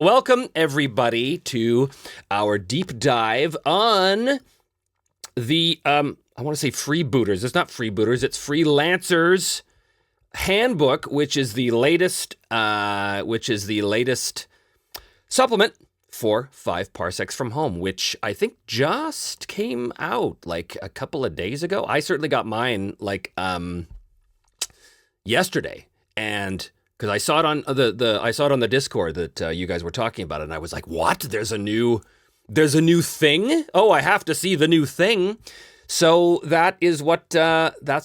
Welcome, everybody, to our deep dive on the, I want to say freebooters. It's not freebooters, it's Freelancers Handbook, which is the latest supplement for 5 parsecs from home, which I think just came out like a couple of days ago. I certainly got mine like yesterday, and because I saw it on the Discord that you guys were talking about it, and I was like, "What? There's a new thing? Oh, I have to see the new thing." So that's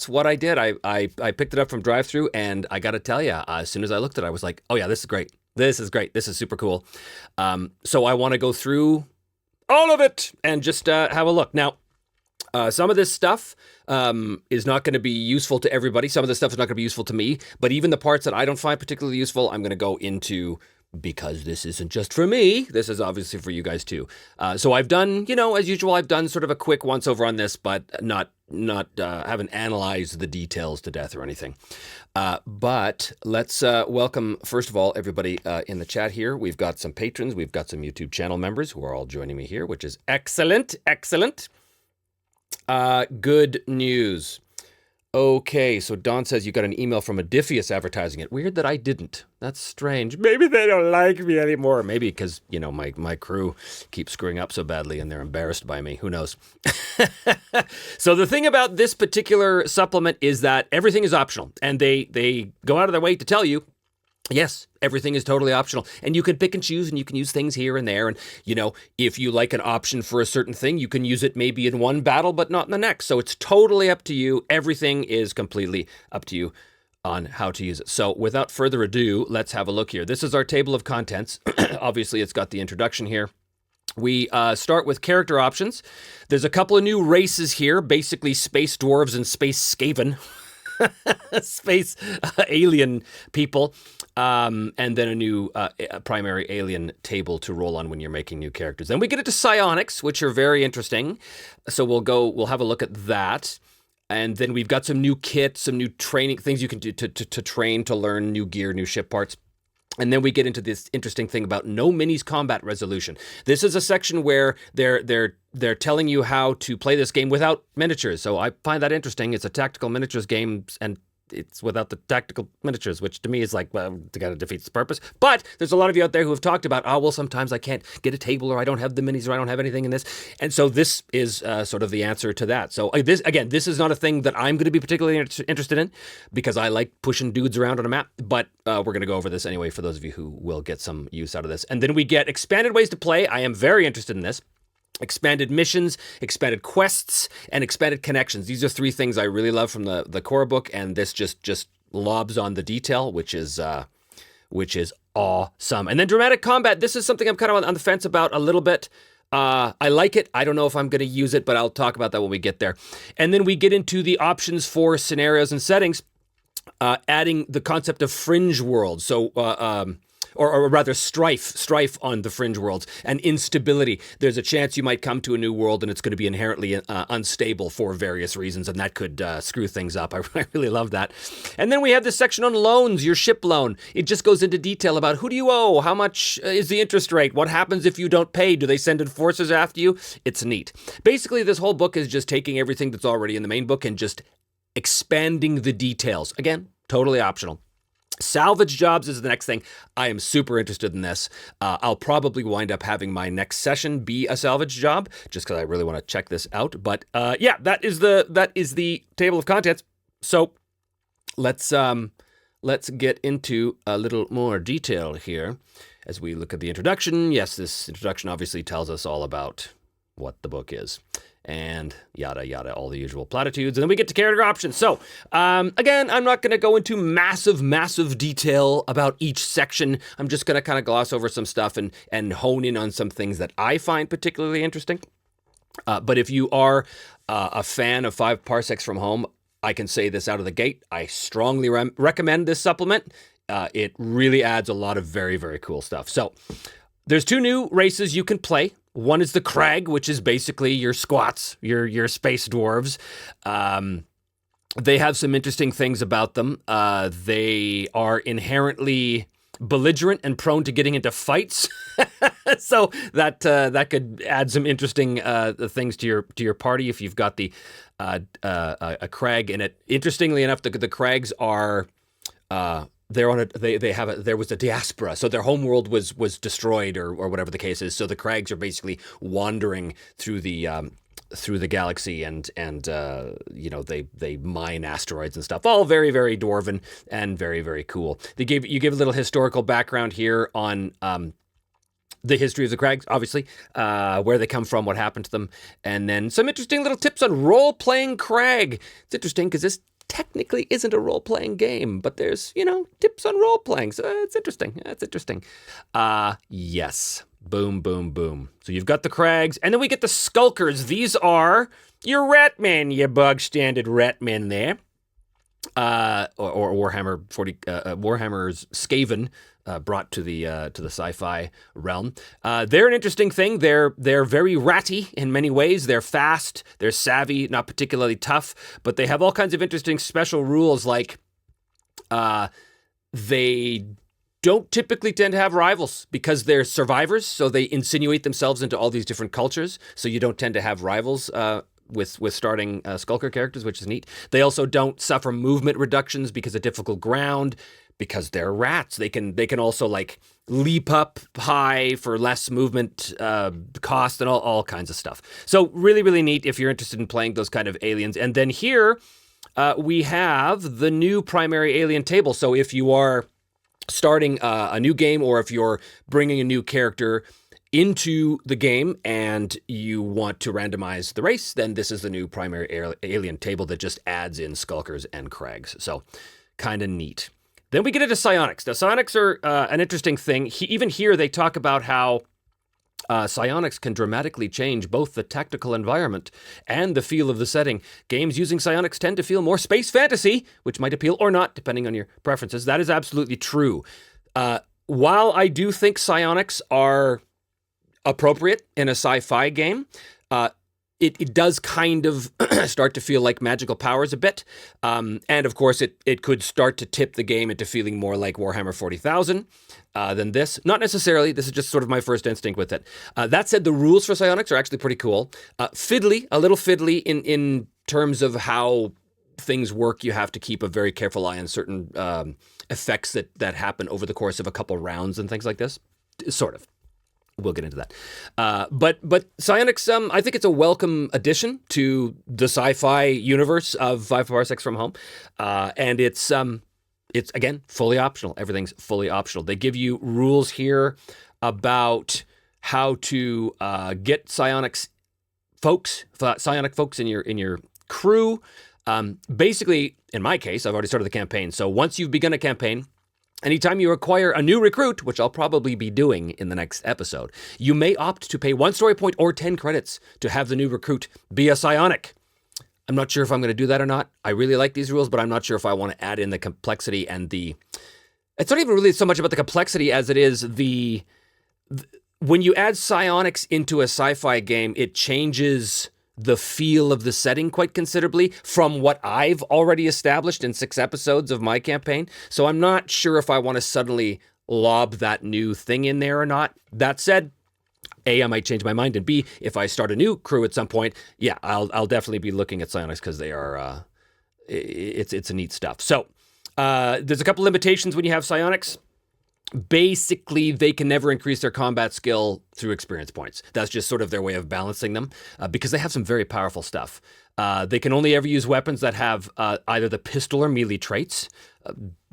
what I did. I picked it up from drive-thru, and I got to tell you, as soon as I looked at it, I was like, "Oh yeah, this is great. This is great. This is super cool." So I want to go through all of it and just have a look now. Some of this stuff is not going to be useful to everybody. Some of this stuff is not going to be useful to me. But even the parts that I don't find particularly useful, I'm going to go into, because this isn't just for me. This is obviously for you guys too. So I've done, as usual, I've done sort of a quick once over on this, but haven't analyzed the details to death or anything. But let's welcome, first of all, everybody in the chat here. We've got some patrons. We've got some YouTube channel members who are all joining me here, which is excellent. Excellent. Good news. Okay, so Don says you got an email from Odifius advertising it. Weird that I didn't. That's strange. Maybe they don't like me anymore. Maybe because, my crew keeps screwing up so badly and they're embarrassed by me. Who knows? So the thing about this particular supplement is that everything is optional. And they go out of their way to tell you, yes, everything is totally optional, and you can pick and choose, and you can use things here and there. And, if you like an option for a certain thing, you can use it maybe in one battle, but not in the next. So it's totally up to you. Everything is completely up to you on how to use it. So without further ado, let's have a look here. This is our table of contents. Obviously, it's got the introduction here. We start with character options. There's a couple of new races here, basically space dwarves and space skaven. Space alien people, and then a new primary alien table to roll on when you're making new characters. Then we get into psionics, which are very interesting. So we'll have a look at that. And then we've got some new kits, some new training things you can do to train, to learn new gear, new ship parts. And then we get into this interesting thing about no minis combat resolution. This is a section where they're telling you how to play this game without miniatures. So I find that interesting. It's a tactical miniatures game, and it's without the tactical miniatures, which to me is like, well, it kind of defeats the purpose. But there's a lot of you out there who have talked about, sometimes I can't get a table, or I don't have the minis, or I don't have anything in this. And so this is sort of the answer to that. So this is not a thing that I'm going to be particularly interested in, because I like pushing dudes around on a map. But we're going to go over this anyway for those of you who will get some use out of this. And then we get expanded ways to play. I am very interested in this. Expanded missions, expanded quests, and expanded connections. These are 3 things I really love from the core book, and this just lobs on the detail, which is awesome. And then dramatic combat. This is something I'm kind of on the fence about a little bit. I like it. I don't know if I'm going to use it, but I'll talk about that when we get there. And then we get into the options for scenarios and settings, adding the concept of fringe worlds. So, or rather strife on the fringe worlds, and instability. There's a chance you might come to a new world and it's going to be inherently unstable for various reasons, and that could screw things up. I really love that. And then we have this section on loans, your ship loan. It just goes into detail about who do you owe, how much is the interest rate, what happens if you don't pay, do they send enforcers after you? It's neat. Basically, this whole book is just taking everything that's already in the main book and just expanding the details. Again, totally optional. Salvage jobs is the next thing. I am super interested in this. I'll probably wind up having my next session be a salvage job, just because I really want to check this out. But that is the table of contents. So let's get into a little more detail here as we look at the introduction. Yes, this introduction obviously tells us all about what the book is, and yada, yada, all the usual platitudes. And then we get to character options. So, again, I'm not going to go into massive detail about each section. I'm just going to kind of gloss over some stuff and hone in on some things that I find particularly interesting. But if you are a fan of 5 parsecs from home, I can say this out of the gate. I strongly recommend this supplement. It really adds a lot of very, very cool stuff. So, there's 2 new races you can play. One is the Crag, which is basically your squats, your space dwarves. They have some interesting things about them. They are inherently belligerent and prone to getting into fights. So that could add some interesting things to your party if you've got a crag in it. Interestingly enough, the crags are they're on there was a diaspora, so their homeworld was destroyed or whatever the case is. So the crags are basically wandering through the galaxy and they mine asteroids and stuff. All very, very dwarven and very, very cool. You give a little historical background here on the history of the crags, obviously, where they come from, what happened to them, and then some interesting little tips on role-playing crag. It's interesting because this technically isn't a role-playing game, but there's, tips on role-playing, so it's interesting. That's interesting. Yes. Boom, boom, boom. So you've got the crags, and then we get the skulkers. These are your rat men, your bog-standard rat men there. Or Warhammer 40, Warhammer's Skaven, brought to the sci-fi realm. They're an interesting thing. They're very ratty in many ways. They're fast. They're savvy. Not particularly tough, but they have all kinds of interesting special rules. Like they don't typically tend to have rivals because they're survivors. So they insinuate themselves into all these different cultures. So you don't tend to have rivals. With starting Skulker characters, which is neat. They also don't suffer movement reductions because of difficult ground, because they're rats. They can also like leap up high for less movement cost and all kinds of stuff. So really, really neat if you're interested in playing those kind of aliens. And then here we have the new primary alien table. So if you are starting a new game or if you're bringing a new character into the game and you want to randomize the race, then this is the new primary alien table that just adds in skulkers and crags. So kind of neat. Then we get into psionics. Now, psionics are an interesting thing. Even here, they talk about how psionics can dramatically change both the tactical environment and the feel of the setting. Games using psionics tend to feel more space fantasy, which might appeal or not, depending on your preferences. That is absolutely true. While I do think psionics are appropriate in a sci-fi game, it does kind of start to feel like magical powers a bit. And of course, it could start to tip the game into feeling more like Warhammer 40,000 than this. Not necessarily. This is just sort of my first instinct with it. That said, the rules for psionics are actually pretty cool. A little fiddly in terms of how things work. You have to keep a very careful eye on certain effects that happen over the course of a couple rounds and things like this. Sort of. We'll get into that. But psionics, I think it's a welcome addition to the sci-fi universe of 5 Parsecs from Home. And it's again, fully optional. Everything's fully optional. They give you rules here about how to get psionic folks in your crew. Basically, in my case, I've already started the campaign. So once you've begun a campaign, anytime you acquire a new recruit, which I'll probably be doing in the next episode, you may opt to pay 1 story point or 10 credits to have the new recruit be a psionic. I'm not sure if I'm going to do that or not. I really like these rules, but I'm not sure if I want to add in the complexity and it's not even really so much about the complexity as it is when you add psionics into a sci-fi game, it changes the feel of the setting quite considerably from what I've already established in 6 episodes of my campaign. So I'm not sure if I want to suddenly lob that new thing in there or not. That said, A, I might change my mind, and B, if I start a new crew at some point, yeah, I'll definitely be looking at psionics because they are, it's a neat stuff. So there's a couple limitations when you have psionics. Basically, they can never increase their combat skill through experience points. That's just sort of their way of balancing them because they have some very powerful stuff. They can only ever use weapons that have either the pistol or melee traits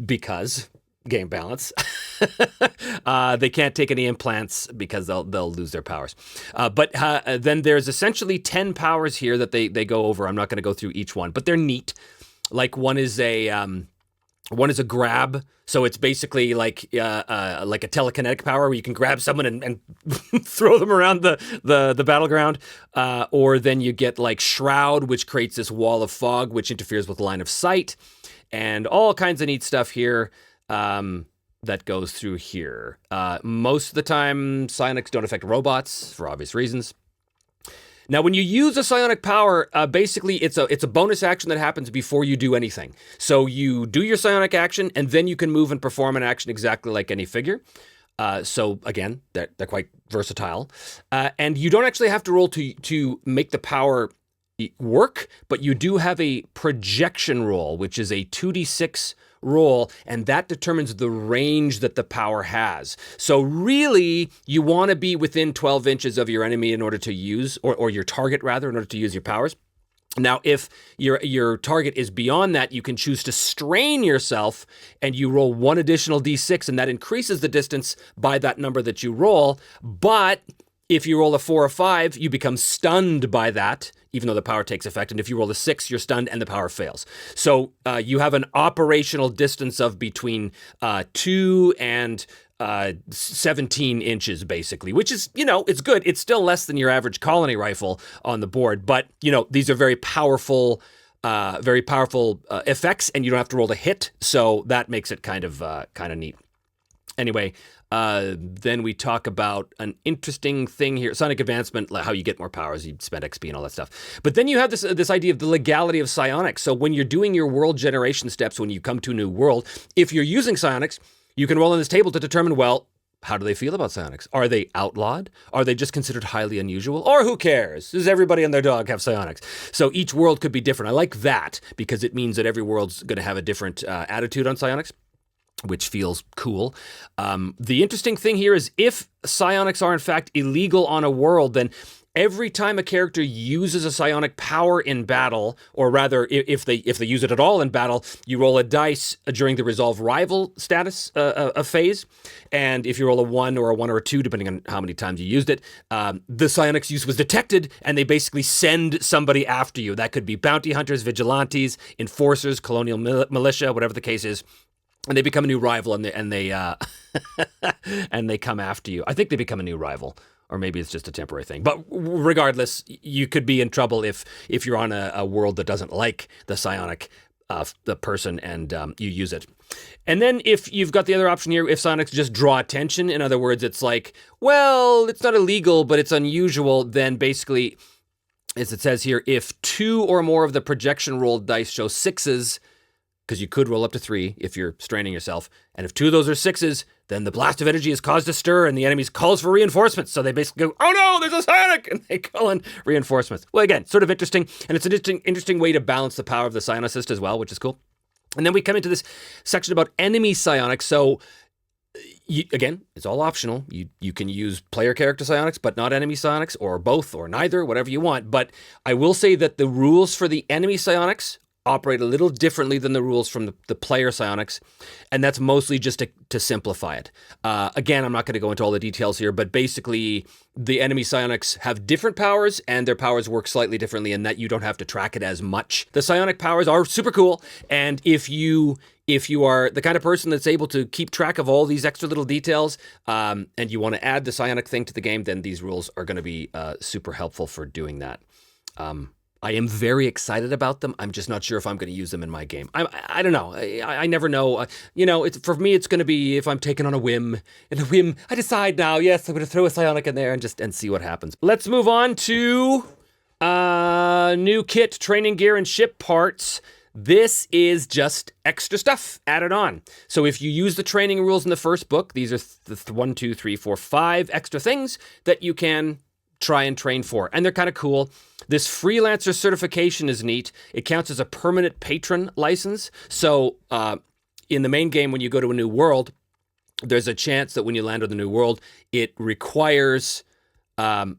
because game balance. They can't take any implants because they'll lose their powers. But then there's essentially 10 powers here that they go over. I'm not going to go through each one, but they're neat. Like one is a grab. So it's basically like a telekinetic power where you can grab someone and throw them around the battleground. Or then you get like Shroud, which creates this wall of fog, which interferes with line of sight. And all kinds of neat stuff here that goes through here. Most of the time, psionics don't affect robots for obvious reasons. Now, when you use a psionic power, basically it's a bonus action that happens before you do anything. So you do your psionic action, and then you can move and perform an action exactly like any figure. So again, they're quite versatile. And you don't actually have to roll to make the power work, but you do have a projection roll, which is a 2d6 roll, and that determines the range that the power has. So really, you want to be within 12 inches of your enemy in order to use, or your target rather, in order to use your powers. Now, if your target is beyond that, you can choose to strain yourself, and you roll one additional d6, and that increases the distance by that number that you roll. But if you roll a 4 or 5, you become stunned by that, even though the power takes effect. And if you roll a 6, you're stunned and the power fails. So you have an operational distance of between 2 and 17 inches, basically, which is, it's good. It's still less than your average colony rifle on the board. But, these are very powerful effects, and you don't have to roll to hit. So that makes it kind of neat. Anyway, then we talk about an interesting thing here, sonic advancement, like how you get more powers, you spend XP and all that stuff. But then you have this idea of the legality of psionics. So when you're doing your world generation steps, when you come to a new world, if you're using psionics, you can roll on this table to determine, well, how do they feel about psionics? Are they outlawed? Are they just considered highly unusual? Or who cares? Does everybody and their dog have psionics? So each world could be different. I like that because it means that every world's going to have a different attitude on psionics, which feels cool. The interesting thing here is if psionics are in fact illegal on a world, then every time a character uses a psionic power in battle, or rather if they use it at all in battle, you roll a dice during the resolve rival status phase. And if you roll a 1 or a 2, depending on how many times you used it, the psionics use was detected, and they basically send somebody after you. That could be bounty hunters, vigilantes, enforcers, colonial militia, whatever the case is. And they become a new rival, and they and they come after you. I think they become a new rival, or maybe it's just a temporary thing. But regardless, you could be in trouble if you're on a world that doesn't like the psionic the person, and you use it. And then if you've got the other option here, if psionics just draw attention, in other words, it's like, well, it's not illegal, but it's unusual, then basically, as it says here, if 2 or more of the projection rolled dice show 6s, because you could roll up to 3 if you're straining yourself. And if 2 of those are 6s, then the blast of energy is caused to stir and the enemy calls for reinforcements. So they basically go, oh no, there's a psionic! And they call in reinforcements. Well, again, sort of interesting. And it's an interesting way to balance the power of the psionicist as well, which is cool. And then we come into this section about enemy psionics. So again, it's all optional. You can use player character psionics, but not enemy psionics, or both, or neither, whatever you want. But I will say that the rules for the enemy psionics operate a little differently than the rules from the player psionics, and that's mostly just to simplify it. Again, I'm not going to go into all the details here, but basically the enemy psionics have different powers, and their powers work slightly differently in that you don't have to track it as much. The psionic powers are super cool, and if you are the kind of person that's able to keep track of all these extra little details, and you want to add the psionic thing to the game, then these rules are going to be super helpful for doing that. I am very excited about them. I'm just not sure if I'm going to use them in my game. I don't know. I never know. For me, it's going to be if I'm taken on a whim. And a whim, I decide now, yes, I'm going to throw a psionic in there and see what happens. Let's move on to new kit, training gear, and ship parts. This is just extra stuff added on. So if you use the training rules in the first book, these are the 1, 2, 3, 4, 5 extra things that you can try and train for. And they're kind of cool. This Freelancer certification is neat. It counts as a permanent patron license. So in the main game, when you go to a new world, there's a chance that when you land on the new world, it requires a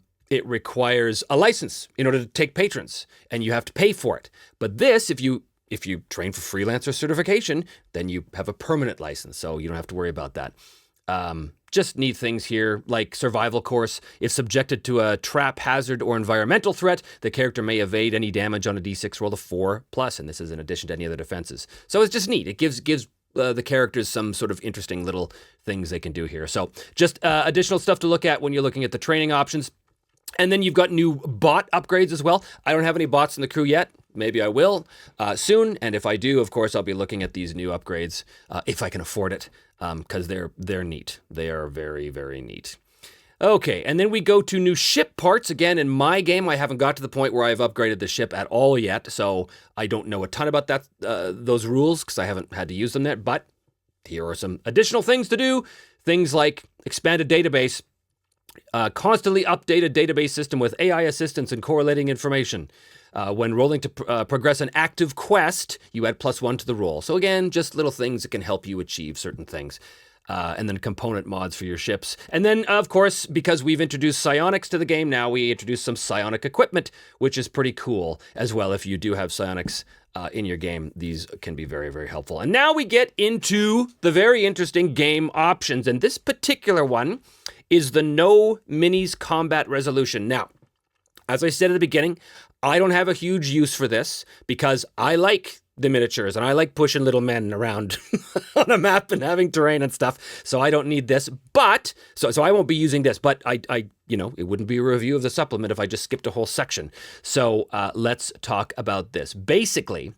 license in order to take patrons, and you have to pay for it. But this, if you train for Freelancer certification, then you have a permanent license, so you don't have to worry about that. Just neat things here, like survival course. If subjected to a trap, hazard, or environmental threat, the character may evade any damage on a d6 roll of 4+, and this is in addition to any other defenses. So it's just neat. It gives the characters some sort of interesting little things they can do here. So just additional stuff to look at when you're looking at the training options. And then you've got new bot upgrades as well. I don't have any bots in the crew yet. Maybe I will soon. And if I do, of course, I'll be looking at these new upgrades if I can afford it, because they're neat. They are very, very neat. Okay, and then we go to new ship parts. Again, in my game, I haven't got to the point where I've upgraded the ship at all yet, so I don't know a ton about that those rules because I haven't had to use them yet, but here are some additional things to do. Things like expanded database, constantly update a database system with AI assistance and correlating information. When rolling to progress an active quest, you add +1 to the roll. So again, just little things that can help you achieve certain things. And then component mods for your ships. And then, of course, because we've introduced psionics to the game now, we introduce some psionic equipment, which is pretty cool as well. If you do have psionics in your game, these can be very, very helpful. And now we get into the very interesting game options. And this particular one is the no minis combat resolution. Now, as I said at the beginning, I don't have a huge use for this because I like the miniatures and I like pushing little men around on a map and having terrain and stuff. So I don't need this, but so I won't be using this, but I it wouldn't be a review of the supplement if I just skipped a whole section. So let's talk about this. Basically,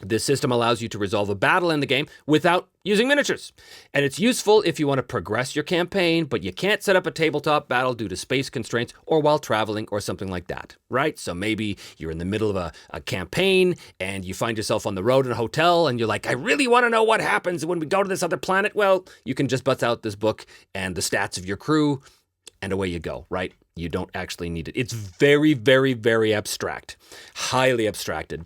this system allows you to resolve a battle in the game without using miniatures. And it's useful if you want to progress your campaign, but you can't set up a tabletop battle due to space constraints or while traveling or something like that, right? So maybe you're in the middle of a campaign and you find yourself on the road in a hotel and you're like, I really want to know what happens when we go to this other planet. Well, you can just bust out this book and the stats of your crew and away you go, right? You don't actually need it. It's very, very, very abstract, highly abstracted.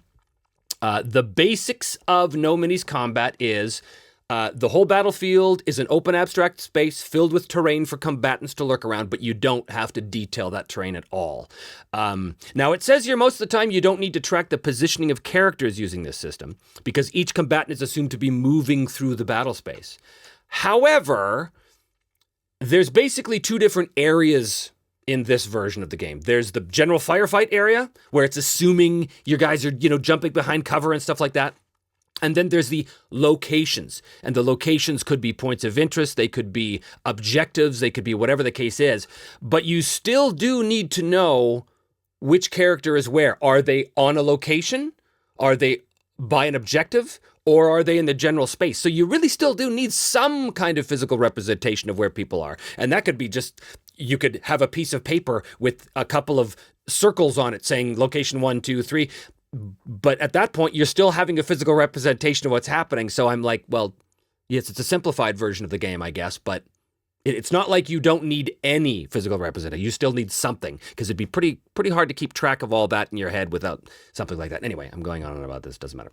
The basics of no minis combat is the whole battlefield is an open abstract space filled with terrain for combatants to lurk around, but you don't have to detail that terrain at all. Now, it says here most of the time you don't need to track the positioning of characters using this system because each combatant is assumed to be moving through the battle space. However, there's basically two different areas in this version of the game. There's the general firefight area where it's assuming your guys are, jumping behind cover and stuff like that. And then there's the locations, and the locations could be points of interest. They could be objectives. They could be whatever the case is, but you still do need to know which character is where. Are they on a location? Are they by an objective? Or are they in the general space? So you really still do need some kind of physical representation of where people are. And that could be just, you could have a piece of paper with a couple of circles on it saying location 1, 2, 3. But at that point, you're still having a physical representation of what's happening. So I'm like, well, yes, it's a simplified version of the game, I guess. But it's not like you don't need any physical representation. You still need something because it'd be pretty hard to keep track of all that in your head without something like that. Anyway, I'm going on and about this. Doesn't matter.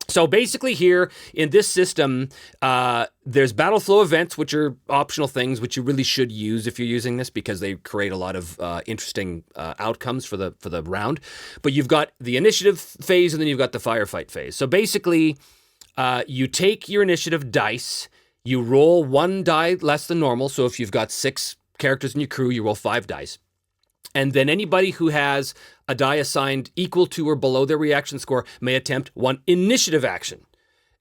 So basically here in this system, there's battle flow events, which are optional things, which you really should use if you're using this because they create a lot of interesting outcomes for the round. But you've got the initiative phase and then you've got the firefight phase. So basically, you take your initiative dice, you roll 1 die less than normal. So if you've got 6 characters in your crew, you roll 5 dice. And then anybody who has a die assigned equal to or below their reaction score may attempt 1 initiative action.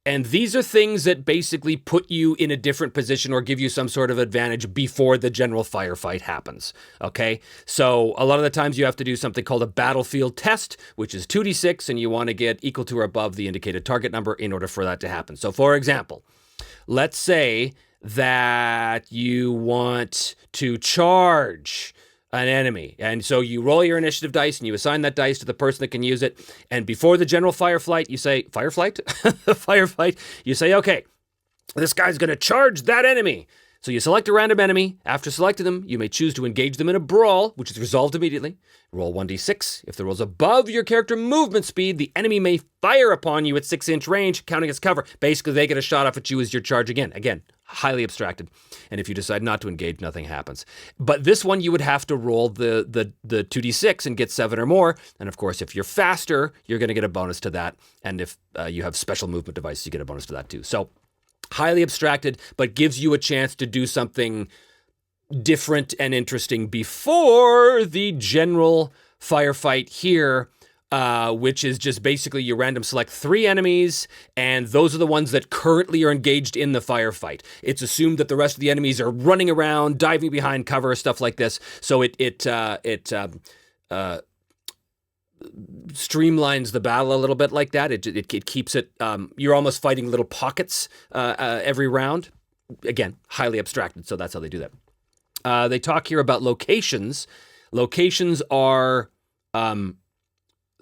And these are things that basically put you in a different position or give you some sort of advantage before the general firefight happens, okay? So a lot of the times you have to do something called a battlefield test, which is 2d6, and you want to get equal to or above the indicated target number in order for that to happen. So for example, let's say that you want to charge an enemy. And so you roll your initiative dice and you assign that dice to the person that can use it. And before the general firefight, you say, firefight, you say, okay, this guy's going to charge that enemy. So you select a random enemy. After selecting them, you may choose to engage them in a brawl, which is resolved immediately. Roll 1d6. If the roll's above your character movement speed, the enemy may fire upon you at 6-inch range, counting as cover. Basically, they get a shot off at you as your charge again. Again, highly abstracted. And if you decide not to engage, nothing happens. But this one, you would have to roll the 2d6 and get 7 or more. And of course, if you're faster, you're going to get a bonus to that. And if you have special movement devices, you get a bonus to that too. So highly abstracted, but gives you a chance to do something different and interesting before the general firefight here, which is just basically you random select 3 enemies, and those are the ones that currently are engaged in the firefight. It's assumed that the rest of the enemies are running around, diving behind cover, stuff like this. So it streamlines the battle a little bit like that. It keeps it, you're almost fighting little pockets every round. Again, highly abstracted, so that's how they do that. They talk here about locations. Locations are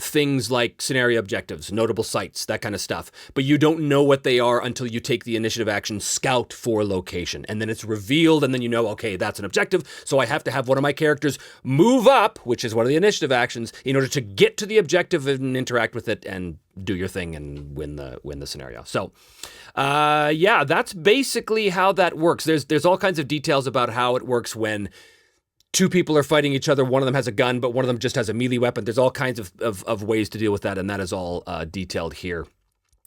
things like scenario objectives, notable sites, that kind of stuff. But you don't know what they are until you take the initiative action scout for location. And then it's revealed, and then you know, okay, that's an objective. So I have to have one of my characters move up, which is one of the initiative actions, in order to get to the objective and interact with it and do your thing and win the scenario. So, yeah, that's basically how that works. There's all kinds of details about how it works when two people are fighting each other. One of them has a gun, but one of them just has a melee weapon. There's all kinds of ways to deal with that, and that is all detailed here.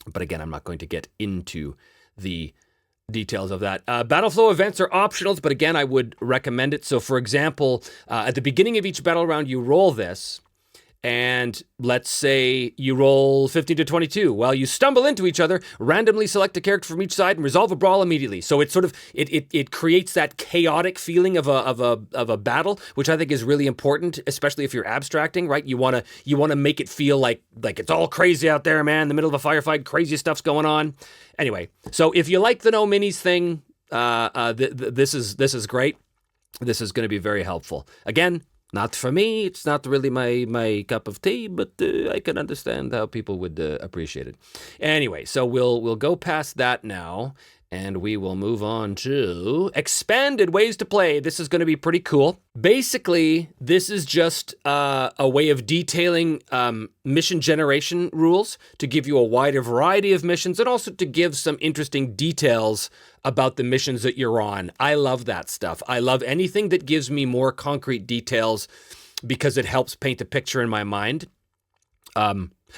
But again, I'm not going to get into the details of that. Battle flow events are optionals, but again, I would recommend it. So for example, at the beginning of each battle round, you roll this, and let's say you roll 15 to 22. Well, you stumble into each other, randomly select a character from each side, and resolve a brawl immediately. So it sort of it creates that chaotic feeling of a battle, which I think is really important, especially if you're abstracting, right? You wanna make it feel like it's all crazy out there, man. In the middle of a firefight, crazy stuff's going on. Anyway, so if you like the no minis thing, this is great. This is going to be very helpful. Again, not for me. It's not really my cup of tea, but I can understand how people would appreciate it. Anyway, so we'll go past that now, and we will move on to expanded ways to play. This is going to be pretty cool. Basically, this is just a way of detailing mission generation rules to give you a wider variety of missions and also to give some interesting details about the missions that you're on. I love that stuff. I love anything that gives me more concrete details because it helps paint a picture in my mind.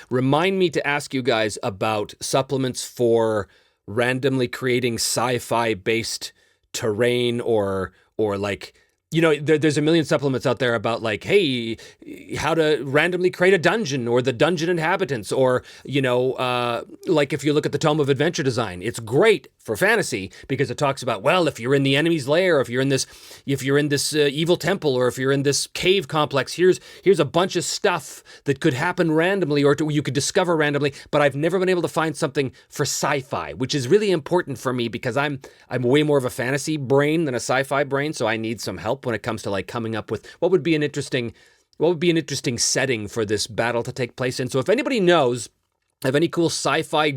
Remind me to ask you guys about supplements for randomly creating sci-fi based terrain or like, you know, there's a million supplements out there about like, hey, how to randomly create a dungeon or the dungeon inhabitants, or, you know, like if you look at the Tome of Adventure Design, it's great for fantasy because it talks about, well, if you're in the enemy's lair, if you're in this evil temple, or if you're in this cave complex, here's a bunch of stuff that could happen randomly or you could discover randomly. But I've never been able to find something for sci-fi, which is really important for me because I'm way more of a fantasy brain than a sci-fi brain, so I need some help when it comes to like coming up with what would be an interesting setting for this battle to take place in. So if anybody knows of any cool sci-fi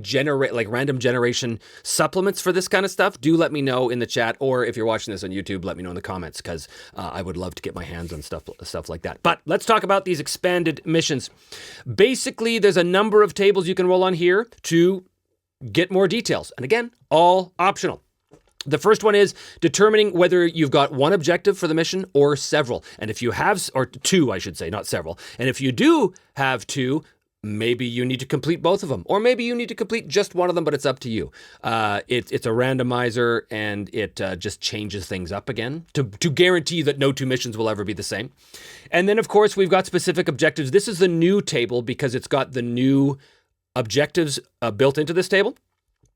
random generation supplements for this kind of stuff, do let me know in the chat, or if you're watching this on YouTube, let me know in the comments, because I would love to get my hands on stuff like that. But let's talk about these expanded missions. Basically, there's a number of tables you can roll on here to get more details, and again, all optional. The first one is determining whether you've got one objective for the mission or several. And if you have, or two, I should say, not several. And if you do have two, maybe you need to complete both of them, or maybe you need to complete just one of them, but it's up to you. It's a randomizer, and it just changes things up again to guarantee that no two missions will ever be the same. And then, of course, we've got specific objectives. This is the new table because it's got the new objectives built into this table.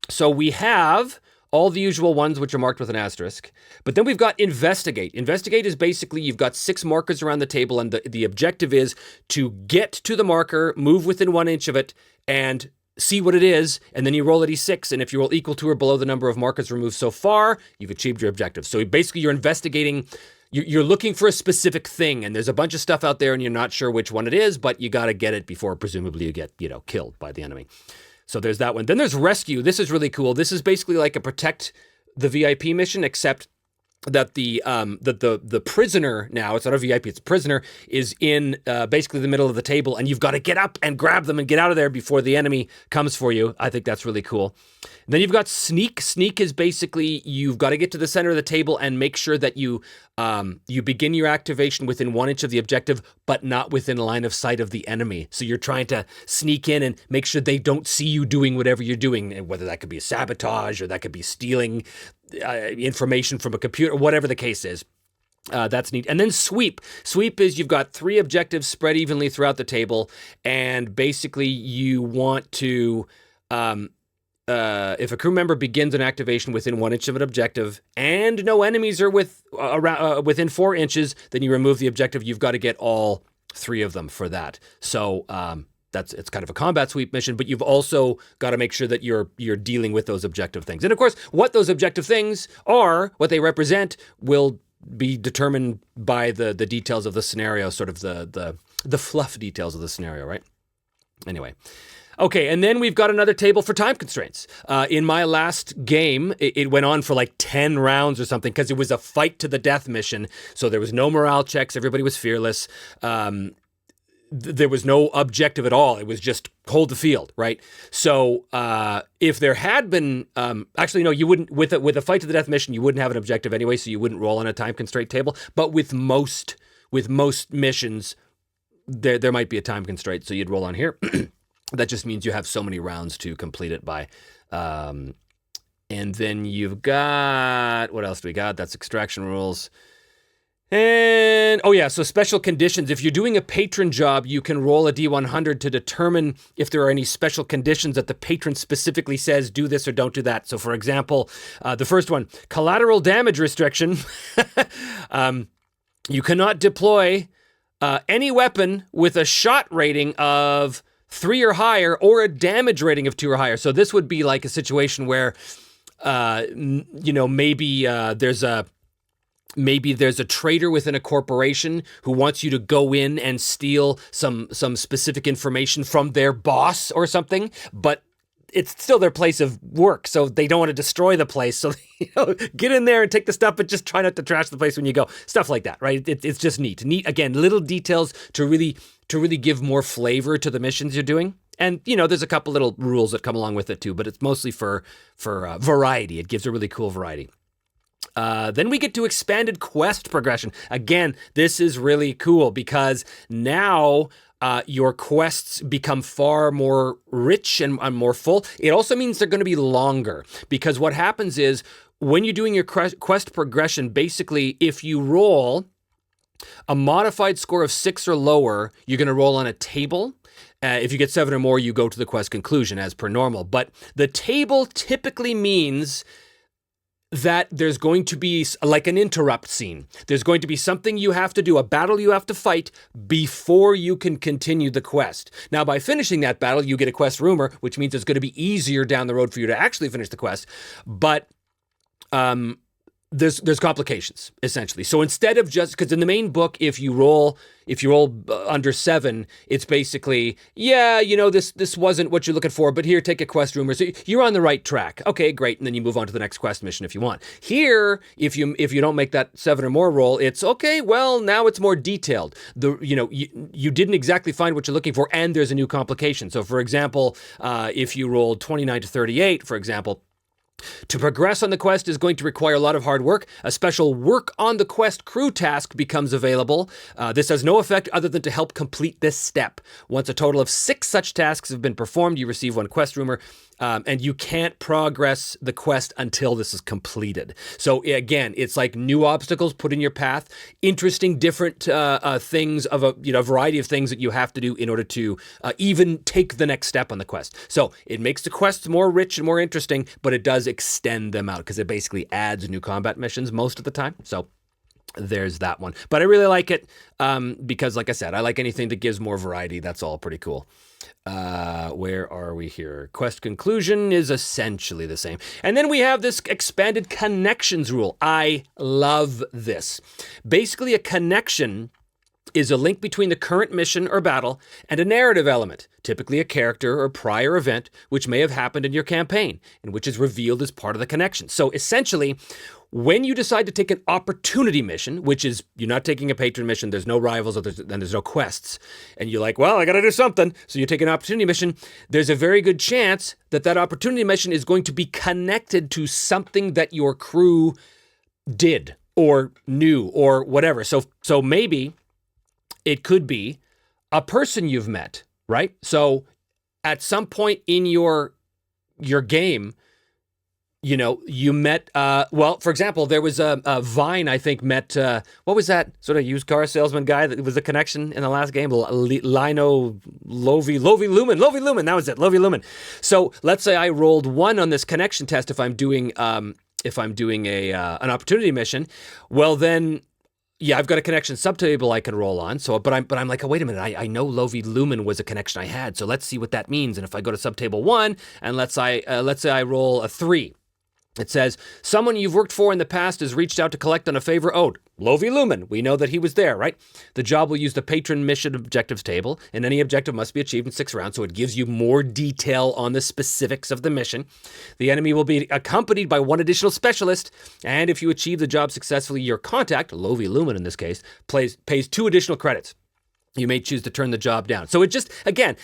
So we have all the usual ones, which are marked with an asterisk. But then we've got investigate. Investigate is basically you've got 6 markers around the table, and the objective is to get to the marker, move within 1 inch of it, and see what it is, and then you roll a d6, and if you roll equal to or below the number of markers removed so far, you've achieved your objective. So basically you're investigating, you're looking for a specific thing, and there's a bunch of stuff out there, and you're not sure which one it is, but you got to get it before presumably you get, killed by the enemy. So there's that one. Then there's rescue. This is really cool. This is basically like a protect the VIP mission, except that the prisoner now, it's not a VIP, it's a prisoner, is in basically the middle of the table, and you've got to get up and grab them and get out of there before the enemy comes for you. I think that's really cool. And then you've got sneak. Sneak is basically you've got to get to the center of the table and make sure that you begin your activation within 1 inch of the objective, but not within line of sight of the enemy. So you're trying to sneak in and make sure they don't see you doing whatever you're doing, whether that could be sabotage or that could be stealing information from a computer, whatever the case is. That's neat. And then sweep. Sweep is you've got 3 objectives spread evenly throughout the table, and basically you want to, if a crew member begins an activation within 1 inch of an objective and no enemies are within 4 inches, then you remove the objective. You've got to get all 3 of them for that. So it's kind of a combat sweep mission, but you've also got to make sure that you're dealing with those objective things. And of course, what those objective things are, what they represent, will be determined by the details of the scenario, sort of the fluff details of the scenario, right? Anyway. Okay, and then we've got another table for time constraints. In my last game, it went on for like 10 rounds or something because it was a fight to the death mission. So there was no morale checks. Everybody was fearless. There was no objective at all. It was just hold the field, right? So if there had been, actually, no, you wouldn't, with a fight to the death mission, you wouldn't have an objective anyway, so you wouldn't roll on a time constraint table. But with most missions, there might be a time constraint, so you'd roll on here. That just means you have so many rounds to complete it by. And then you've got, what else do we got? That's extraction rules. And, oh yeah, so special conditions. If you're doing a patron job, you can roll a D100 to determine if there are any special conditions that the patron specifically says, do this or don't do that. So for example, the first one, collateral damage restriction. You cannot deploy any weapon with a shot rating of 3 or higher, or a damage rating of 2 or higher. So this would be like a situation where, maybe there's a trader within a corporation who wants you to go in and steal some specific information from their boss or something, but it's still their place of work, so they don't want to destroy the place. So get in there and take the stuff, but just try not to trash the place when you go. Stuff like that, right? It's just neat. Again, little details to really give more flavor to the missions you're doing. And there's a couple little rules that come along with it too, but it's mostly for variety. It gives a really cool variety. Then we get to expanded quest progression. Again, this is really cool because now your quests become far more rich and more full. It also means they're going to be longer because what happens is when you're doing your quest progression, basically, if you roll a modified score of 6 or lower, you're going to roll on a table. If you get 7 or more, you go to the quest conclusion as per normal. But the table typically means that there's going to be like an interrupt scene. There's going to be something you have to do, a battle you have to fight before you can continue the quest. Now, by finishing that battle, you get a quest rumor, which means it's going to be easier down the road for you to actually finish the quest. But there's complications, essentially. So instead of just, because in the main book, if you roll under 7, it's basically, this wasn't what you're looking for, but here, take a quest rumor. So you're on the right track. Okay, great. And then you move on to the next quest mission if you want. Here, if you don't make that 7 or more roll, it's okay. Well, now it's more detailed. You didn't exactly find what you're looking for, and there's a new complication. So for example, if you rolled 29 to 38, for example, to progress on the quest is going to require a lot of hard work. A special work on the quest crew task becomes available. This has no effect other than to help complete this step. Once a total of 6 such tasks have been performed, you receive 1 quest rumor, and you can't progress the quest until this is completed. So again, it's like new obstacles put in your path, interesting different things of a variety of things that you have to do in order to even take the next step on the quest. So it makes the quests more rich and more interesting, but it does extend them out because it basically adds new combat missions most of the time. So there's that one. But I really like it because, like I said, I like anything that gives more variety. That's all pretty cool. Where are we here? Quest conclusion is essentially the same. And then we have this expanded connections rule. I love this. Basically, a connection is a link between the current mission or battle and a narrative element, typically a character or prior event which may have happened in your campaign and which is revealed as part of the connection. So essentially, when you decide to take an opportunity mission, which is you're not taking a patron mission, there's no rivals, and there's no quests, and you're like, well, I got to do something. So you take an opportunity mission. There's a very good chance that opportunity mission is going to be connected to something that your crew did or knew or whatever. So maybe it could be a person you've met, right? So at some point in your game, you met, for example, there was a Vine, I think, met, what was that sort of used car salesman guy that was a connection in the last game? Lino, Lovi Lumen, that was it, Lovi Lumen. So let's say I rolled 1 on this connection test if I'm doing an opportunity mission. Well, then, yeah, I've got a connection subtable I can roll on. So, but I'm like, oh, wait a minute. I know Lovi Lumen was a connection I had. So let's see what that means. And if I go to subtable 1 and let's say I roll a 3. It says, someone you've worked for in the past has reached out to collect on a favor owed. Lovi Lumen, we know that he was there, right? The job will use the patron mission objectives table, and any objective must be achieved in 6 rounds, so it gives you more detail on the specifics of the mission. The enemy will be accompanied by 1 additional specialist, and if you achieve the job successfully, your contact, Lovi Lumen in this case, pays 2 additional credits. You may choose to turn the job down. So it just, again,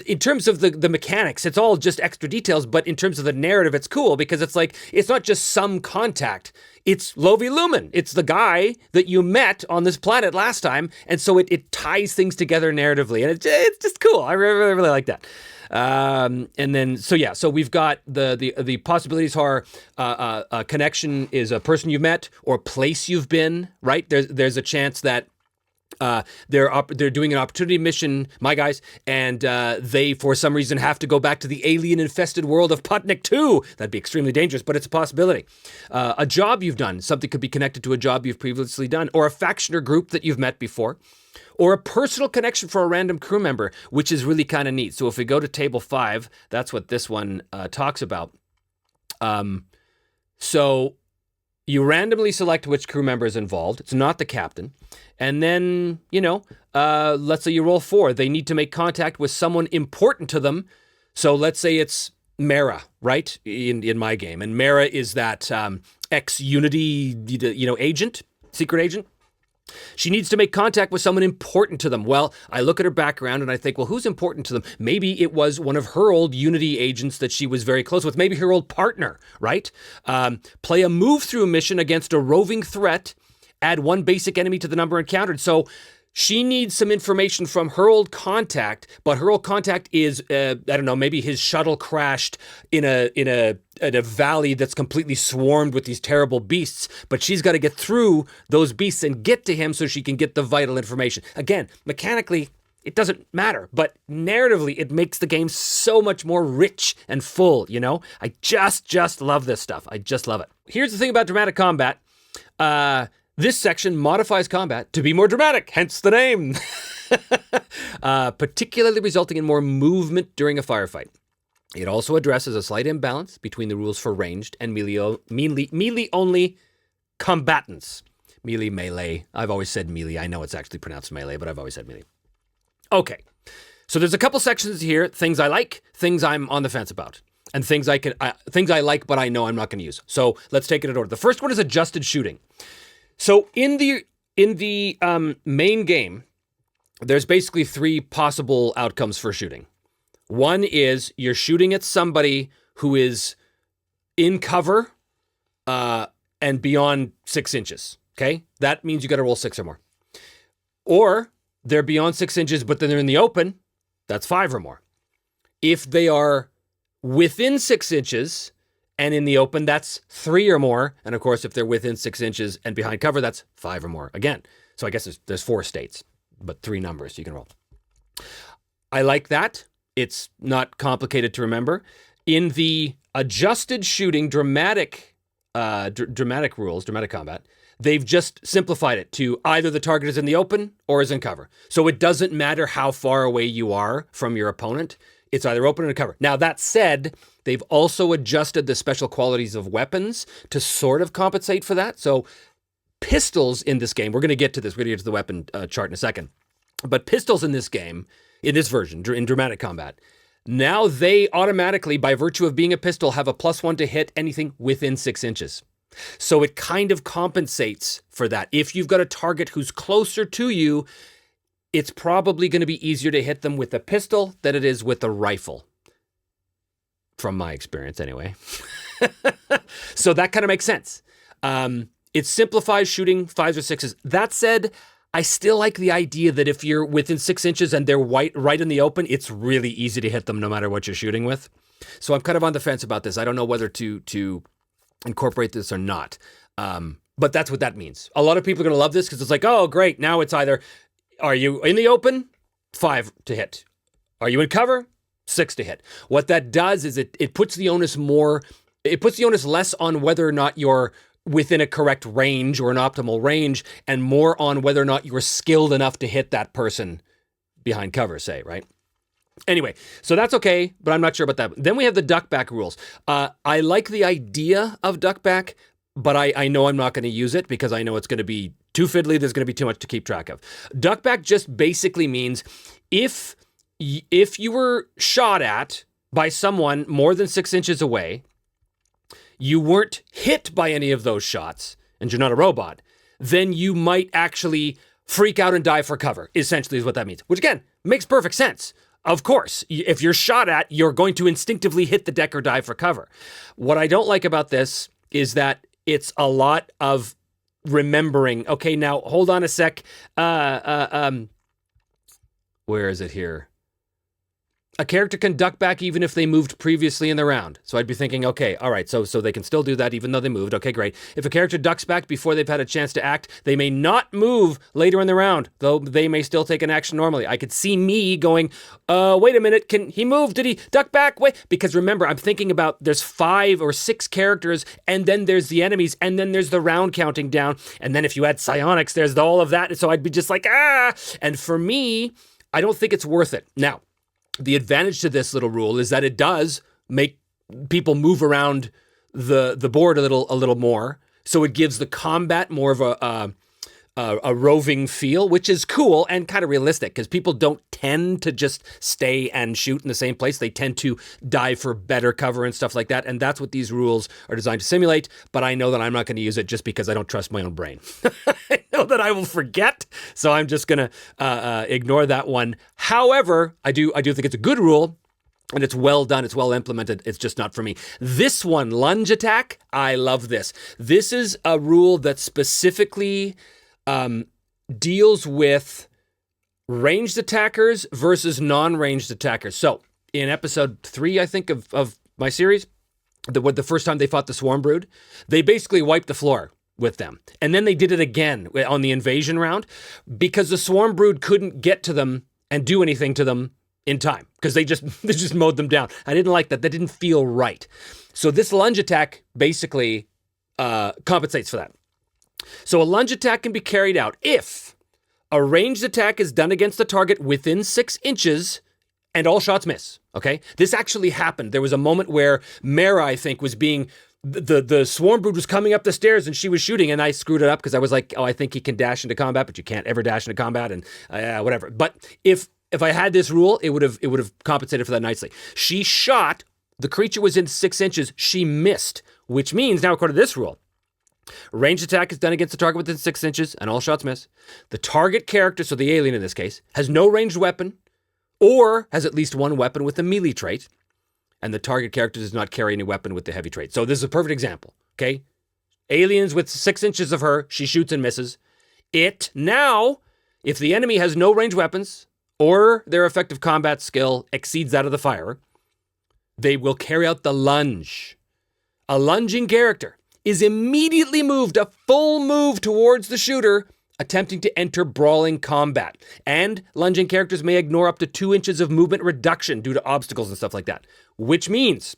in terms of the mechanics, it's all just extra details, but in terms of the narrative, it's cool because it's like, it's not just some contact. It's Lovi Lumen. It's the guy that you met on this planet last time. And so it ties things together narratively. And it's just cool. I really like that. And then, so we've got the possibilities are a connection is a person you've met or place you've been, right? There's a chance that they're doing an opportunity mission, my guys, and they, for some reason, have to go back to the alien-infested world of Putnik 2. That'd be extremely dangerous, but it's a possibility. A job you've done. Something could be connected to a job you've previously done, or a faction or group that you've met before, or a personal connection for a random crew member, which is really kind of neat. So if we go to Table 5, that's what this one talks about. So you randomly select which crew member is involved. It's not the captain. And then, let's say you roll 4. They need to make contact with someone important to them. So let's say it's Mara, right? In my game. And Mara is that ex-Unity, agent, secret agent. She needs to make contact with someone important to them. Well, I look at her background and I think, well, who's important to them? Maybe it was one of her old Unity agents that she was very close with. Maybe her old partner, right? Play a move-through mission against a roving threat. Add 1 basic enemy to the number encountered. So she needs some information from her old contact, but her old contact is, maybe his shuttle crashed in a valley that's completely swarmed with these terrible beasts, but she's got to get through those beasts and get to him so she can get the vital information. Again, mechanically, it doesn't matter, but narratively, it makes the game so much more rich and full, I just love this stuff. I just love it. Here's the thing about dramatic combat. This section modifies combat to be more dramatic, hence the name, particularly resulting in more movement during a firefight. It also addresses a slight imbalance between the rules for ranged and melee-only combatants. Melee. I've always said melee. I know it's actually pronounced melee, but I've always said melee. Okay, so there's a couple sections here, things I like, things I'm on the fence about, and things I like, but I know I'm not going to use. So let's take it in order. The first one is adjusted shooting. So in the main game, there's basically 3 possible outcomes for shooting. One is you're shooting at somebody who is in cover and beyond 6 inches. Okay, that means you got to roll 6 or more. Or they're beyond 6 inches, but then they're in the open. That's 5 or more. If they are within 6 inches and in the open, that's 3 or more. And of course, if they're within 6 inches and behind cover, that's 5 or more again. So I guess there's 4 states, but 3 numbers you can roll. I like that. It's not complicated to remember. In the adjusted shooting dramatic rules, dramatic combat, they've just simplified it to either the target is in the open or is in cover. So it doesn't matter how far away you are from your opponent. It's either open or in cover. Now, that said, they've also adjusted the special qualities of weapons to sort of compensate for that. So pistols in this game, we're going to get to this. We're going to get to the weapon chart in a second. But pistols in this game, in this version, in dramatic combat, now they automatically, by virtue of being a pistol, have a +1 to hit anything within 6 inches. So it kind of compensates for that. If you've got a target who's closer to you, it's probably going to be easier to hit them with a pistol than it is with a rifle. From my experience, anyway. So that kind of makes sense. It simplifies shooting 5s or 6s. That said, I still like the idea that if you're within 6 inches and they're right in the open, it's really easy to hit them no matter what you're shooting with. So I'm kind of on the fence about this. I don't know whether to incorporate this or not. But that's what that means. A lot of people are going to love this because it's like, oh, great. Now it's either, are you in the open? 5 to hit. Are you in cover? 6 to hit. What that does is it puts the onus less on whether or not you're within a correct range or an optimal range, and more on whether or not you're skilled enough to hit that person behind cover, say, right? Anyway, so that's okay, but I'm not sure about that. Then we have the duckback rules. I like the idea of duckback, but I know I'm not going to use it because I know it's going to be too fiddly. There's going to be too much to keep track of. Duckback just basically means if you were shot at by someone more than 6 inches away, you weren't hit by any of those shots, and you're not a robot, then you might actually freak out and dive for cover, essentially is what that means. Which again, makes perfect sense. Of course, if you're shot at, you're going to instinctively hit the deck or dive for cover. What I don't like about this is that it's a lot of remembering. Okay, now hold on a sec. Where is it here? A character can duck back even if they moved previously in the round. So I'd be thinking, okay, all right, so they can still do that even though they moved. Okay, great. If a character ducks back before they've had a chance to act, they may not move later in the round, though they may still take an action normally. I could see me going, wait a minute, can he move? Did he duck back? Wait, because remember, I'm thinking about there's 5 or 6 characters, and then there's the enemies, and then there's the round counting down, and then if you add psionics, there's all of that. So I'd be just like, And for me, I don't think it's worth it. Now, the advantage to this little rule is that it does make people move around the board a little more. So it gives the combat more of a roving feel, which is cool and kind of realistic because people don't tend to just stay and shoot in the same place. They tend to dive for better cover and stuff like that. And that's what these rules are designed to simulate. But I know that I'm not going to use it just because I don't trust my own brain. I know that I will forget. So I'm just going to ignore that one. However, I do think it's a good rule. And it's well done. It's well implemented. It's just not for me. This one, lunge attack, I love this. This is a rule that specifically deals with ranged attackers versus non-ranged attackers. So in episode 3, I think, of my series, the first time they fought the Swarm Brood, they basically wiped the floor with them. And then they did it again on the invasion round because the Swarm Brood couldn't get to them and do anything to them in time because they just mowed them down. I didn't like that. That didn't feel right. So this lunge attack basically compensates for that. So a lunge attack can be carried out if a ranged attack is done against the target within 6 inches and all shots miss. Okay? This actually happened. There was a moment where Mara, I think, was being... The Swarm Brood was coming up the stairs and she was shooting and I screwed it up because I was like, I think he can dash into combat, but you can't ever dash into combat and whatever. But if I had this rule, it would have compensated for that nicely. She shot, the creature was in 6 inches, she missed, which means now according to this rule, ranged attack is done against the target within 6 inches and all shots miss. The target character, so the alien in this case, has no ranged weapon or has at least one weapon with a melee trait. And the target character does not carry any weapon with the heavy trait. So this is a perfect example, okay? Aliens with 6 inches of her, she shoots and misses. Now, if the enemy has no ranged weapons or their effective combat skill exceeds that of the firer, they will carry out the lunge. A lunging character is immediately moved a full move towards the shooter, attempting to enter brawling combat. And lunging characters may ignore up to 2 inches of movement reduction due to obstacles and stuff like that. Which means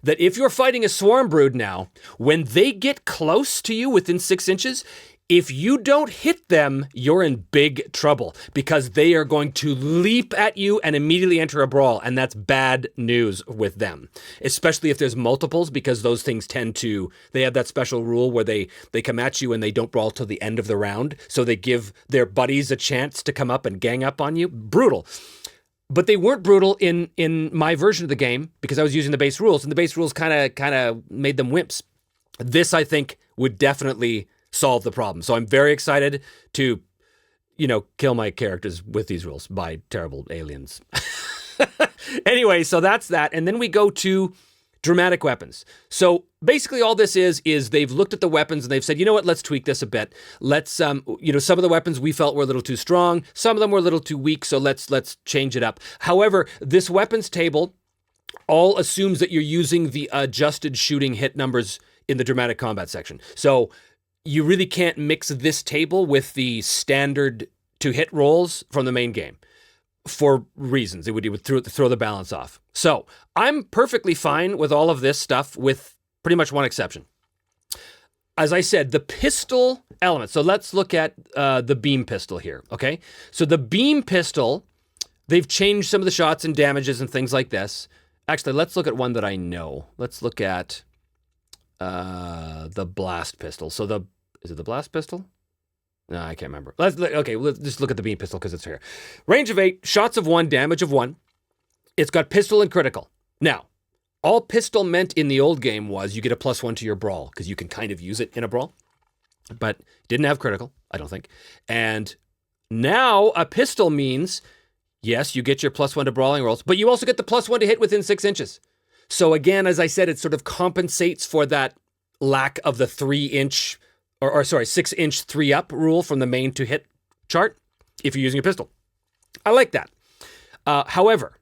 that if you're fighting a Swarm Brood now, when they get close to you within 6 inches, if you don't hit them, you're in big trouble because they are going to leap at you and immediately enter a brawl. And that's bad news with them, especially if there's multiples, because those things they have that special rule where they come at you and they don't brawl till the end of the round. So they give their buddies a chance to come up and gang up on you. Brutal. But they weren't brutal in my version of the game because I was using the base rules and the base rules kind of made them wimps. This, I think, would definitely solve the problem. So I'm very excited to, kill my characters with these rules by terrible aliens. Anyway, so that's that. And then we go to dramatic weapons. So basically all this is they've looked at the weapons and they've said, you know what, let's tweak this a bit. Let's, some of the weapons we felt were a little too strong. Some of them were a little too weak. So let's change it up. However, this weapons table all assumes that you're using the adjusted shooting hit numbers in the dramatic combat section. So you really can't mix this table with the standard to hit rolls from the main game for reasons. It would throw the balance off. So I'm perfectly fine with all of this stuff with pretty much one exception. As I said, the pistol element. So let's look at the beam pistol here, okay? So the beam pistol they've changed some of the shots and damages and things like this. Actually, let's look at one that I know. Let's look at the blast pistol. So is it the blast pistol? No, I can't remember. Let's just look at the beam pistol because it's here. Range of 8, shots of 1, damage of 1. It's got pistol and critical. Now, all pistol meant in the old game was you get a +1 to your brawl because you can kind of use it in a brawl, but didn't have critical, I don't think. And now a pistol means, yes, you get your +1 to brawling rolls, but you also get the +1 to hit within 6 inches. So again, as I said, it sort of compensates for that lack of the 3-inch, or 6-inch 3-up rule from the main to hit chart if you're using a pistol. I like that. However,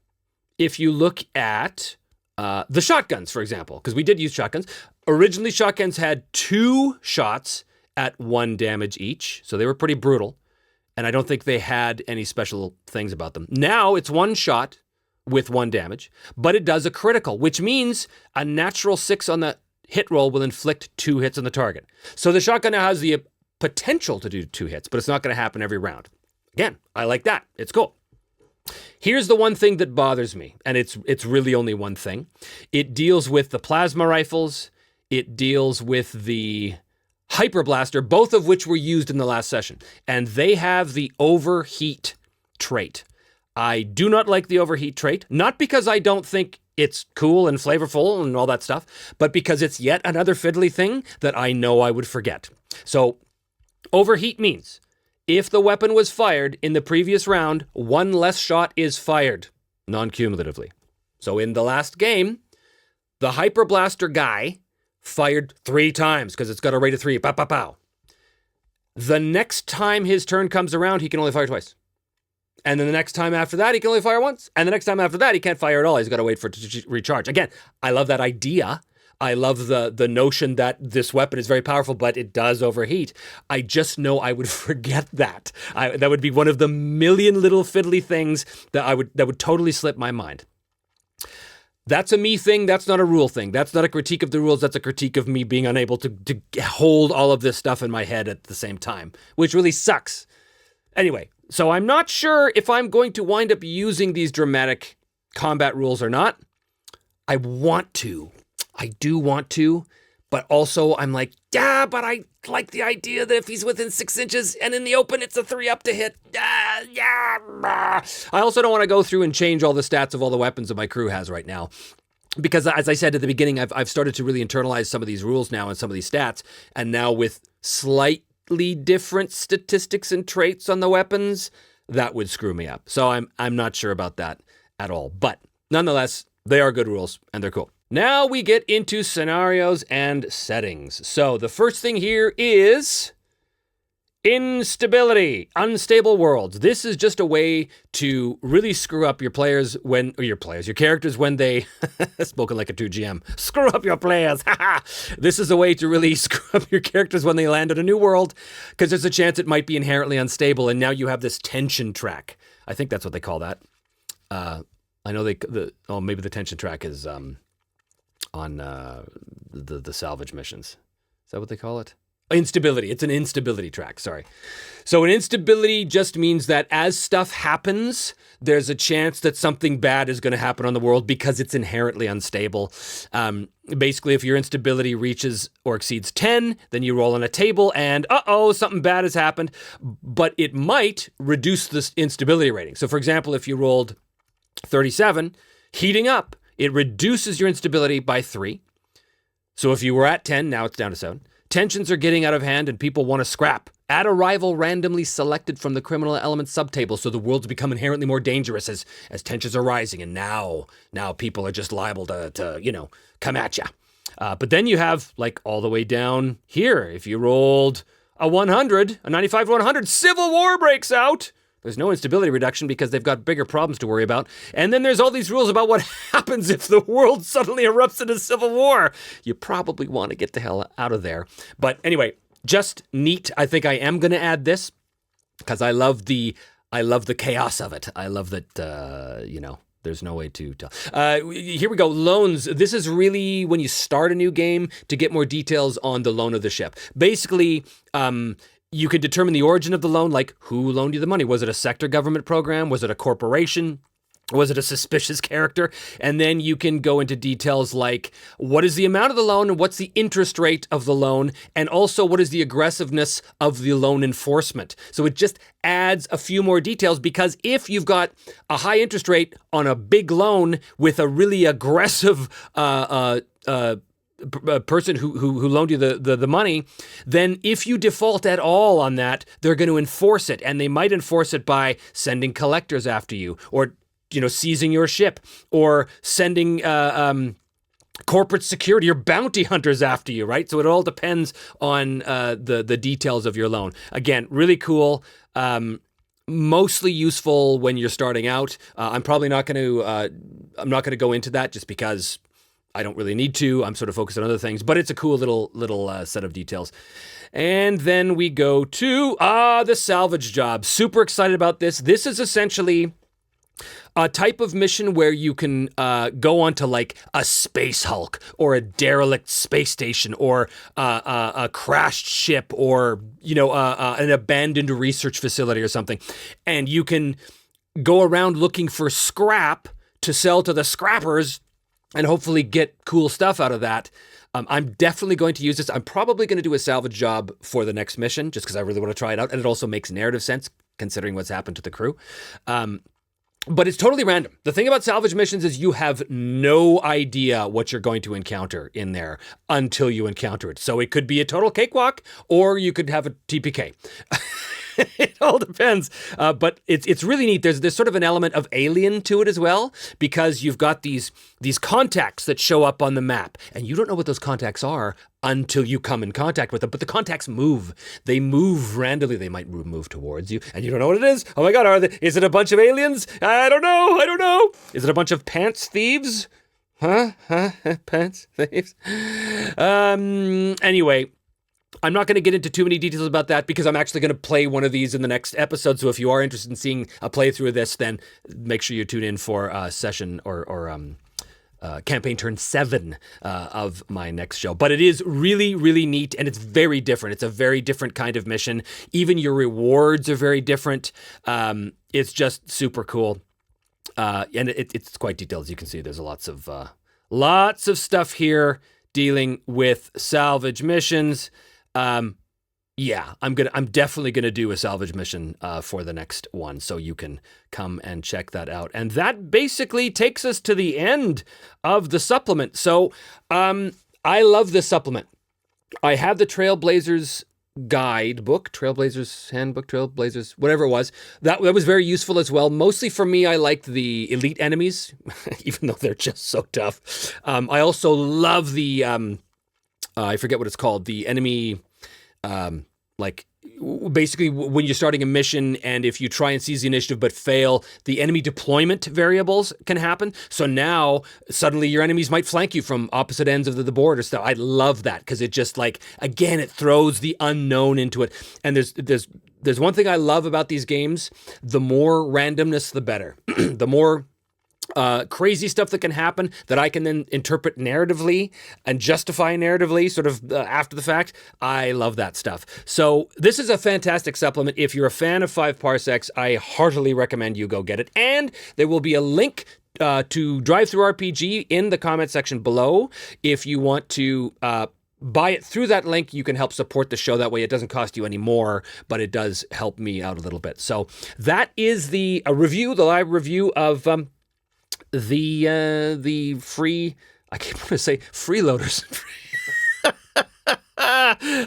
if you look at the shotguns, for example, because we did use shotguns. Originally, shotguns had 2 shots at 1 damage each, so they were pretty brutal, and I don't think they had any special things about them. Now, it's 1 shot with 1 damage, but it does a critical, which means a natural 6 on the hit roll will inflict 2 hits on the target. So the shotgun now has the potential to do 2 hits, but it's not going to happen every round. Again, I like that. It's cool. Here's the one thing that bothers me, and it's really only one thing. It deals with the plasma rifles. It deals with the hyper blaster, both of which were used in the last session, and they have the overheat trait. I do not like the overheat trait, not because I don't think it's cool and flavorful and all that stuff, but because it's yet another fiddly thing that I know I would forget. So overheat means if the weapon was fired in the previous round, 1 less shot is fired, non-cumulatively. So in the last game, the Hyper Blaster guy fired 3 times because it's got a rate of 3. Pow, pow, pow. The next time his turn comes around, he can only fire twice. And then the next time after that, he can only fire once. And the next time after that, he can't fire at all. He's got to wait for it to recharge. Again, I love that idea. I love the notion that this weapon is very powerful, but it does overheat. I just know I would forget that. That would be one of the million little fiddly things that would totally slip my mind. That's a me thing. That's not a rule thing. That's not a critique of the rules. That's a critique of me being unable to hold all of this stuff in my head at the same time, which really sucks. Anyway, so I'm not sure if I'm going to wind up using these dramatic combat rules or not. I want to. I do want to, but also I'm like, yeah, but I like the idea that if he's within 6 inches and in the open, it's a 3-up to hit. Yeah. I also don't want to go through and change all the stats of all the weapons that my crew has right now. Because as I said at the beginning, I've started to really internalize some of these rules now and some of these stats. And now with slightly different statistics and traits on the weapons, that would screw me up. So I'm not sure about that at all. But nonetheless, they are good rules and they're cool. Now we get into scenarios and settings. So the first thing here is instability, unstable worlds. This is just a way to really screw up your characters when they, spoken like a 2GM, screw up your players. This is a way to really screw up your characters when they land on a new world, because there's a chance it might be inherently unstable, and now you have this tension track. I think that's what they call that. I know maybe the tension track is on the salvage missions. Is that what they call it? Instability. It's an instability track, sorry. So an instability just means that as stuff happens, there's a chance that something bad is going to happen on the world because it's inherently unstable. Basically, if your instability reaches or exceeds 10, then you roll on a table and, something bad has happened, but it might reduce the instability rating. So for example, if you rolled 37, heating up, it reduces your instability by 3. So if you were at 10, now it's down to 7. Tensions are getting out of hand and people want to scrap. Add a rival randomly selected from the criminal element subtable so the worlds become inherently more dangerous as tensions are rising. And now people are just liable to come at you. But then you have, like, all the way down here. If you rolled a 100, a 95 to 100, civil war breaks out. There's no instability reduction because they've got bigger problems to worry about. And then there's all these rules about what happens if the world suddenly erupts into civil war. You probably want to get the hell out of there. But anyway, just neat. I think I am going to add this because I love the chaos of it. I love that, there's no way to tell. Here we go. Loans. This is really when you start a new game to get more details on the loan of the ship. Basically, You can determine the origin of the loan, like who loaned you the money. Was it a sector government program? Was it a corporation? Was it a suspicious character? And then you can go into details like what is the amount of the loan and what's the interest rate of the loan, and also what is the aggressiveness of the loan enforcement. So it just adds a few more details, because if you've got a high interest rate on a big loan with a really aggressive person who loaned you the money, then if you default at all on that, they're going to enforce it, and they might enforce it by sending collectors after you, or seizing your ship, or sending corporate security or bounty hunters after you, right? So it all depends on the details of your loan. Again, really cool. Mostly useful when you're starting out. I'm probably not going to go into that just because I don't really need to. I'm sort of focused on other things, but it's a cool little set of details. And then we go to the salvage job. Super excited about this. This is essentially a type of mission where you can go onto like a space Hulk, or a derelict space station, or a crashed ship, or an abandoned research facility or something, and you can go around looking for scrap to sell to the scrappers and hopefully get cool stuff out of that. I'm definitely going to use this. I'm probably going to do a salvage job for the next mission just because I really want to try it out, and it also makes narrative sense considering what's happened to the crew. But it's totally random. The thing about salvage missions is you have no idea what you're going to encounter in there until you encounter it. So it could be a total cakewalk, or you could have a TPK. It all depends. But it's really neat. There's sort of an element of Alien to it as well, because you've got these contacts that show up on the map, and you don't know what those contacts are until you come in contact with them. But the contacts move. They move randomly. They might move towards you, and you don't know what it is. Oh my God, is it a bunch of aliens? I don't know. Is it a bunch of pants thieves? Huh? Pants thieves? Anyway, I'm not going to get into too many details about that because I'm actually going to play one of these in the next episode. So if you are interested in seeing a playthrough of this, then make sure you tune in for session or campaign turn 7 of my next show. But it is really, really neat, and it's very different. It's a very different kind of mission. Even your rewards are very different. It's just super cool. And it's quite detailed. As you can see, there's lots of stuff here dealing with salvage missions. Yeah, I'm definitely gonna do a salvage mission for the next one, so you can come and check that out. And that basically takes us to the end of the supplement. So I love this supplement. I have the Trailblazers guidebook, Trailblazers Handbook, Trailblazers, whatever it was. That was very useful as well. Mostly for me, I liked the elite enemies, even though they're just so tough. I also love the I forget what it's called, the enemy, basically when you're starting a mission, and if you try and seize the initiative but fail, the enemy deployment variables can happen. So now suddenly your enemies might flank you from opposite ends of the board or stuff. I love that because it just again, it throws the unknown into it. And there's one thing I love about these games: the more randomness, the better. The more crazy stuff that can happen that I can then interpret narratively and justify narratively sort of after the fact. I love that stuff. So this is a fantastic supplement. If you're a fan of 5 Parsecs, I heartily recommend you go get it. And there will be a link to Drive Through RPG in the comment section below. If you want to buy it through that link, you can help support the show. That way it doesn't cost you any more, but it does help me out a little bit. So that is the live review of the free, I keep want to say freeloaders.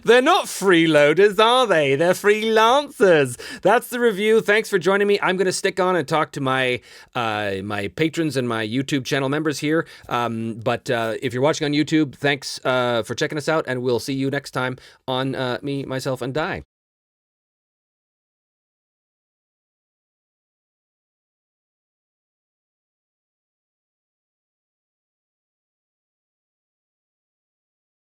They're not freeloaders, are they? They're freelancers. That's the review. Thanks for joining me. I'm going to stick on and talk to my my patrons and my YouTube channel members here. But if you're watching on YouTube, thanks for checking us out, and we'll see you next time on Me, Myself, and Die.